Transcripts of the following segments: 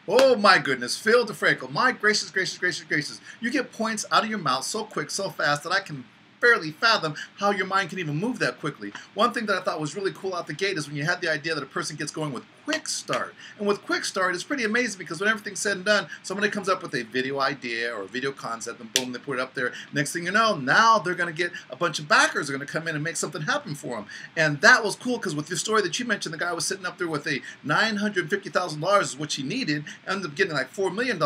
Oh my goodness, Phil DeFranco, my gracious, gracious, gracious, gracious. You get points out of your mouth so quick, so fast that I can barely fathom how your mind can even move that quickly. One thing that I thought was really cool out the gate is when you had the idea that a person gets going with quick start. And with quick start, it's pretty amazing because when everything's said and done, somebody comes up with a video idea or a video concept and boom, they put it up there. Next thing you know, now they're going to get a bunch of backers are going to come in and make something happen for them. And that was cool because with the story that you mentioned, the guy was sitting up there with a $950,000 is what he needed, ended up getting like $4 million.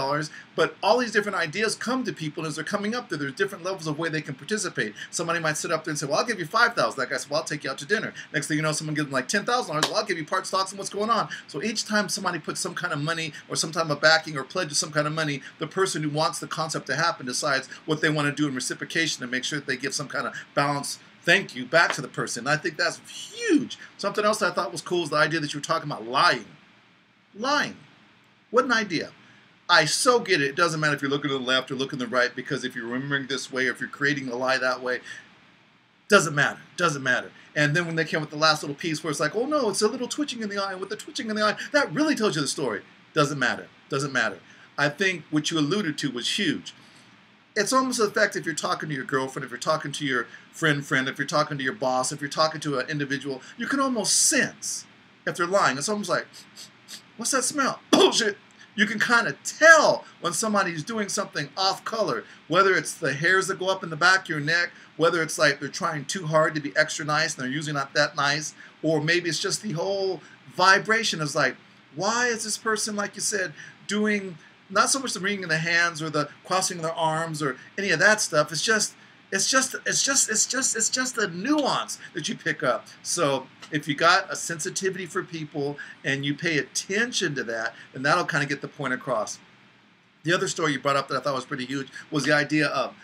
But all these different ideas come to people, and as they're coming up there, there's different levels of way they can participate. Somebody might sit up there and say, well, I'll give you $5,000. That guy said, well, I'll take you out to dinner. Next thing you know, someone gives them like $10,000. Well, I'll give you part stocks and what's going on. So each time somebody puts some kind of money or some type of backing or pledges some kind of money, the person who wants the concept to happen decides what they want to do in reciprocation to make sure that they give some kind of balance thank you back to the person. And I think that's huge. Something else I thought was cool is the idea that you were talking about lying. Lying. What an idea. I so get it. It doesn't matter if you're looking to the left or looking to the right, because if you're remembering this way or if you're creating a lie that way, doesn't matter. Doesn't matter. And then when they came with the last little piece where it's like, oh no, it's a little twitching in the eye. And with the twitching in the eye, that really tells you the story. Doesn't matter. Doesn't matter. I think what you alluded to was huge. It's almost the fact if you're talking to your girlfriend, if you're talking to your friend, if you're talking to your boss, if you're talking to an individual, you can almost sense if they're lying. It's almost like, what's that smell? Bullshit. You can kind of tell when somebody's doing something off color, whether it's the hairs that go up in the back of your neck, whether it's like they're trying too hard to be extra nice and they're usually not that nice, or maybe it's just the whole vibration is like, why is this person, like you said, doing not so much the wringing of the hands or the crossing their arms or any of that stuff. It's just a nuance that you pick up. So if you got a sensitivity for people and you pay attention to that, then that'll kind of get the point across. The other story you brought up that I thought was pretty huge was the idea of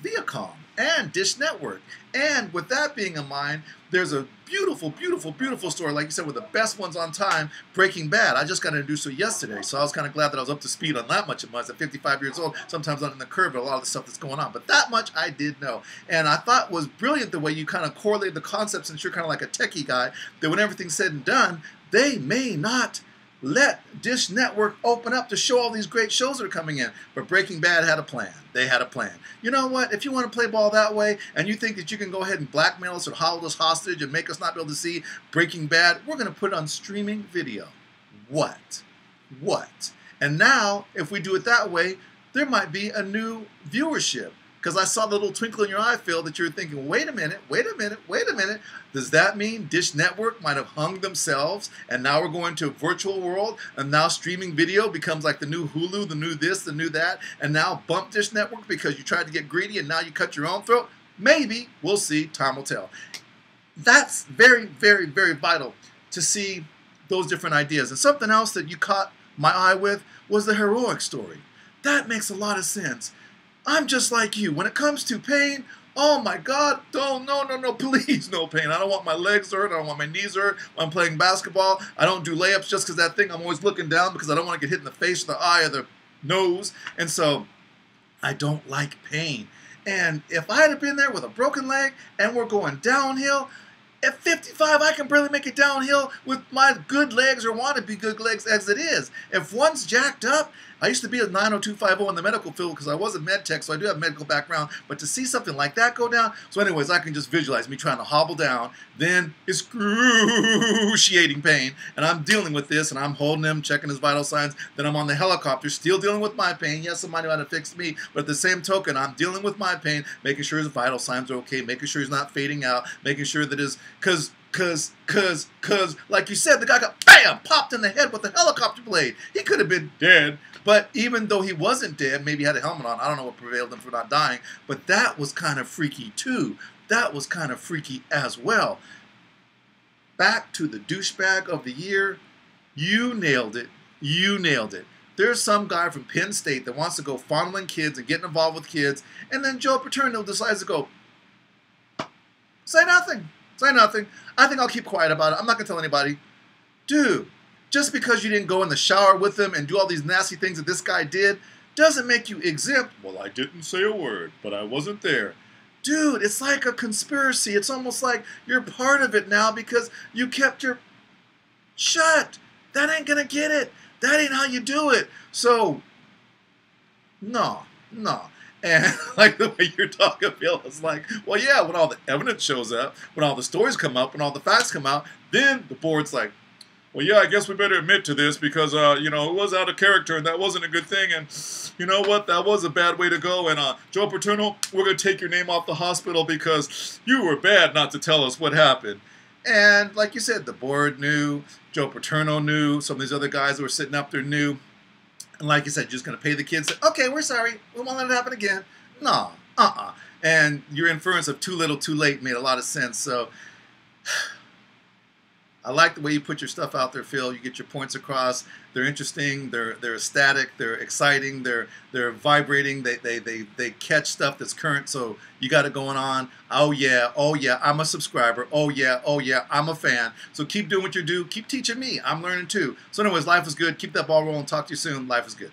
Viacom and Dish Network. And with that being in mind, there's a beautiful, beautiful, beautiful story, like you said, with the best ones on time, Breaking Bad. I just got introduced to it yesterday, so I was kind of glad that I was up to speed on that much. It was at 55 years old, sometimes not in the curve, but a lot of the stuff that's going on. But that much I did know. And I thought was brilliant the way you kind of correlated the concepts, since you're kind of like a techie guy, that when everything's said and done, they may not let Dish Network open up to show all these great shows that are coming in. But Breaking Bad had a plan. They had a plan. You know what? If you want to play ball that way and you think that you can go ahead and blackmail us or hold us hostage and make us not be able to see Breaking Bad, we're going to put it on streaming video. What? What? And now, if we do it that way, there might be a new viewership. Because I saw the little twinkle in your eye, Phil, that you were thinking, wait a minute, wait a minute, wait a minute. Does that mean Dish Network might have hung themselves and now we're going to a virtual world and now streaming video becomes like the new Hulu, the new this, the new that, and now bump Dish Network because you tried to get greedy and now you cut your own throat? Maybe. We'll see. Time will tell. That's very, very, very vital to see those different ideas. And something else that you caught my eye with was the heroic story. That makes a lot of sense. I'm just like you. When it comes to pain, oh my God, no, please, no pain. I don't want my legs to hurt. I don't want my knees to hurt. When I'm playing basketball, I don't do layups just because that thing, I'm always looking down because I don't want to get hit in the face or the eye or the nose. And so I don't like pain. And if I had been there with a broken leg and we're going downhill, at 55, I can barely make it downhill with my good legs or want to be good legs as it is. If one's jacked up, I used to be a 90250 in the medical field because I was a med tech, so I do have a medical background. But to see something like that go down, so anyways, I can just visualize me trying to hobble down, then excruciating pain, and I'm dealing with this, and I'm holding him, checking his vital signs. Then I'm on the helicopter, still dealing with my pain. Yes, somebody might have fixed me, but at the same token, I'm dealing with my pain, making sure his vital signs are okay, making sure he's not fading out, making sure that his, cause, like you said, the guy got, bam, popped in the head with a helicopter blade. He could have been dead. But even though he wasn't dead, maybe he had a helmet on. I don't know what prevailed him for not dying. But that was kind of freaky too. That was kind of freaky as well. Back to the douchebag of the year. You nailed it. You nailed it. There's some guy from Penn State that wants to go fondling kids and getting involved with kids. And then Joe Paterno decides to go, say nothing. Say nothing. I think I'll keep quiet about it. I'm not going to tell anybody. Dude. Just because you didn't go in the shower with him and do all these nasty things that this guy did doesn't make you exempt. Well, I didn't say a word, but I wasn't there. Dude, it's like a conspiracy. It's almost like you're part of it now because you kept your shut. That ain't gonna get it. That ain't how you do it. So, no. And like the way you're talking, Phil, it's like, well, yeah, when all the evidence shows up, when all the stories come up, when all the facts come out, then the board's like, well, yeah, I guess we better admit to this because, you know, it was out of character and that wasn't a good thing. And you know what? That was a bad way to go. And Joe Paterno, we're going to take your name off the hospital because you were bad not to tell us what happened. And like you said, the board knew, Joe Paterno knew, some of these other guys that were sitting up there knew. And like you said, you're just going to pay the kids. Okay, we're sorry. We won't let it happen again. No, And your inference of too little, too late made a lot of sense. So I like the way you put your stuff out there, Phil. You get your points across. They're interesting. They're ecstatic. They're exciting. They're vibrating. They catch stuff that's current. So you got it going on. Oh yeah, I'm a subscriber. Oh yeah, I'm a fan. So keep doing what you do. Keep teaching me. I'm learning too. So anyways, life is good. Keep that ball rolling. Talk to you soon. Life is good.